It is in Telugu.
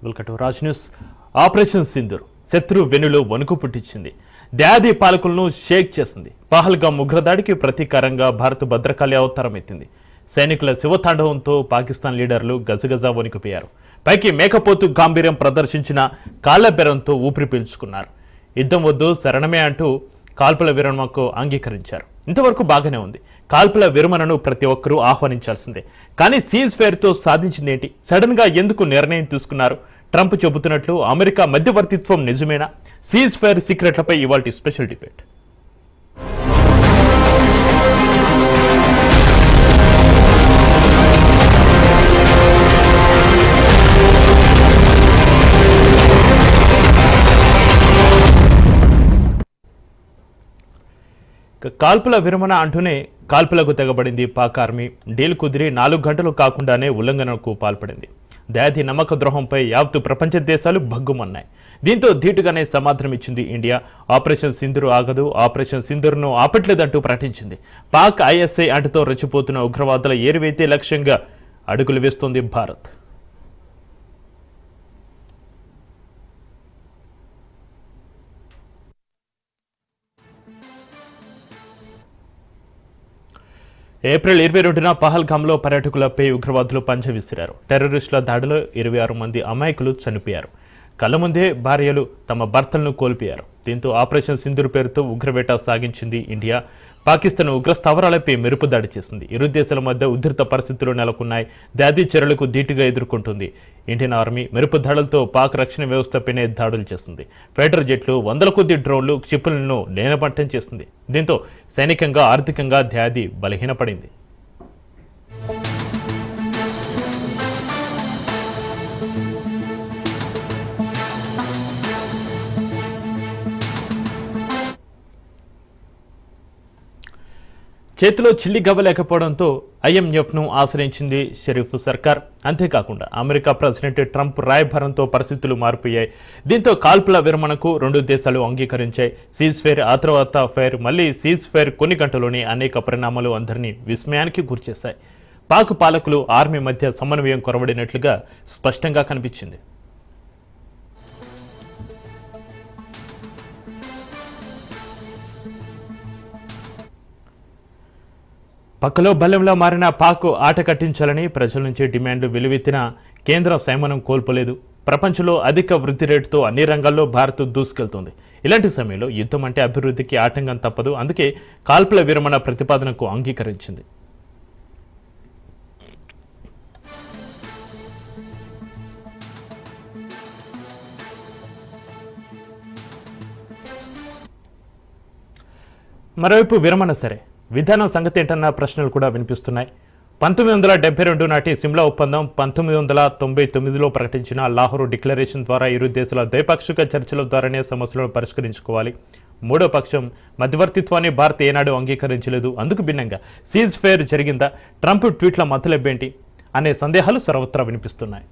Welcome to Raj news. Operation Sindoor శత్రు వెనులో వణుకు పుట్టించింది. దాది పాలకులను షేక్ చేసింది. పహల్గామ్ ఉగ్రదాడికి ప్రతీకారంగా భారత్ భద్రకాళి అవతారం ఎత్తింది. సైనికుల శివతాండవంతో పాకిస్తాన్ లీడర్లు గజగజ వణికిపోయారు. పైకి మేకపోతు గాంభీర్యం ప్రదర్శించిన కాళ్లబెరంతో ఊపిరి పీల్చుకున్నారు. యుద్ధం వద్దు శరణమే అంటూ కాల్పుల విరమణకు అంగీకరించారు. ఇంతవరకు బాగానే ఉంది. కాల్పుల విరమణను ప్రతి ఒక్కరూ ఆహ్వానించాల్సిందే. కానీ సీజ్ ఫైర్తో సాధించిందేంటి? సడన్ గా ఎందుకు నిర్ణయం తీసుకున్నారు? ట్రంప్ చెబుతున్నట్లు అమెరికా మధ్యవర్తిత్వం నిజమేనా? సీజ్ ఫైర్ సీక్రెట్లపై ఇవాల్టి స్పెషల్ డిబేట్. కాల్పుల విరమణ అంటూనే కాల్పులకు తెగబడింది పాక్ ఆర్మీ. డీల్ కుదిరి 4 గంటలు కాకుండానే ఉల్లంఘనకు పాల్పడింది. దాది నమ్మక ద్రోహంపై యావత్తు ప్రపంచ దేశాలు భగ్గుమన్నాయి. దీంతో ధీటుగానే సమాధానం ఇచ్చింది ఇండియా. ఆపరేషన్ సింధూర్ ఆగదు, ఆపరేషన్ సింధూర్ను ఆపట్లేదంటూ ప్రకటించింది. పాక్ ఐఎస్ఐ అంటుతో రెచ్చిపోతున్న ఉగ్రవాదుల ఏరువైతే లక్ష్యంగా అడుగులు వేస్తోంది భారత్. ఏప్రిల్ 22న పహల్గామ్లో పర్యాటకులపై ఉగ్రవాదులు పంజ విసిరారు. టెర్రరిస్టుల దాడిలో 26 మంది అమాయకులు చనిపోయారు. కళ్ల ముందే భార్యలు తమ భర్తలను కోల్పోయారు. దీంతో ఆపరేషన్ సింధూర్ పేరుతో ఉగ్రవేట సాగించింది ఇండియా. పాకిస్తాన్ ఉగ్ర స్థావరాలపై మెరుపు దాడి చేసింది. ఇరు దేశాల మధ్య ఉధృత పరిస్థితులు నెలకొన్నాయి. దాడి చర్యలకు ధీటుగా ఎదుర్కొంటుంది ఇండియన్ ఆర్మీ. మెరుపు దాడులతో పాక్ రక్షణ వ్యవస్థపైనే దాడులు చేస్తుంది. ఫైటర్ జెట్లు, 100ల కొద్ది డ్రోన్లు, క్షిపణులను నేలమట్టం చేస్తుంది. దీంతో సైనికంగా, ఆర్థికంగా దాడి బలహీనపడింది. చేతిలో చిల్లి గవ్వలేకపోవడంతో ఐఎంఎఫ్ను ఆశ్రయించింది షరీఫ్ సర్కార్. అంతేకాకుండా అమెరికా ప్రెసిడెంట్ ట్రంప్ రాయబారంతో పరిస్థితులు మారిపోయాయి. దీంతో కాల్పుల విరమణకు 2 దేశాలు అంగీకరించాయి. సీజ్ ఫైర్, ఆ తర్వాత ఫైర్, మళ్లీ సీజ్ ఫైర్ కొన్ని గంటల్లోనే అనేక పరిణామాలు అందరినీ విస్మయానికి గురిచేశాయి. పాక్ పాలకులు, ఆర్మీ మధ్య సమన్వయం కొరవడినట్లుగా స్పష్టంగా కనిపించింది. పక్కలో బల్లెంలా మారిన పాక్ ఆట కట్టించాలని ప్రజల నుంచి డిమాండ్లు వెలువెత్తిన కేంద్రం సంయమనం కోల్పోలేదు. ప్రపంచంలో అధిక వృద్ధి రేటుతో అన్ని రంగాల్లో భారత్ దూసుకెళ్తుంది. ఇలాంటి సమయంలో యుద్ధం అంటే అభివృద్ధికి ఆటంకం తప్పదు. అందుకే కాల్పుల విరమణ ప్రతిపాదనకు అంగీకరించింది. మరోవైపు విరమణ సరే, విధానం సంగతి ఏంటన్న ప్రశ్నలు కూడా వినిపిస్తున్నాయి. 1972 నాటి సిమ్లా ఒప్పందం, 1999లో ప్రకటించిన లాహోర్ డిక్లరేషన్ ద్వారా ఇరు దేశాల ద్వైపాక్షిక చర్చల ద్వారానే సమస్యలను పరిష్కరించుకోవాలి. మూడో పక్షం మధ్యవర్తిత్వాన్ని భారత్ ఏనాడు అంగీకరించలేదు. అందుకు భిన్నంగా సీజ్ ఫైర్ జరిగిందా? ట్రంప్ ట్వీట్ల మతలెబ్బేంటి అనే సందేహాలు సర్వత్రా వినిపిస్తున్నాయి.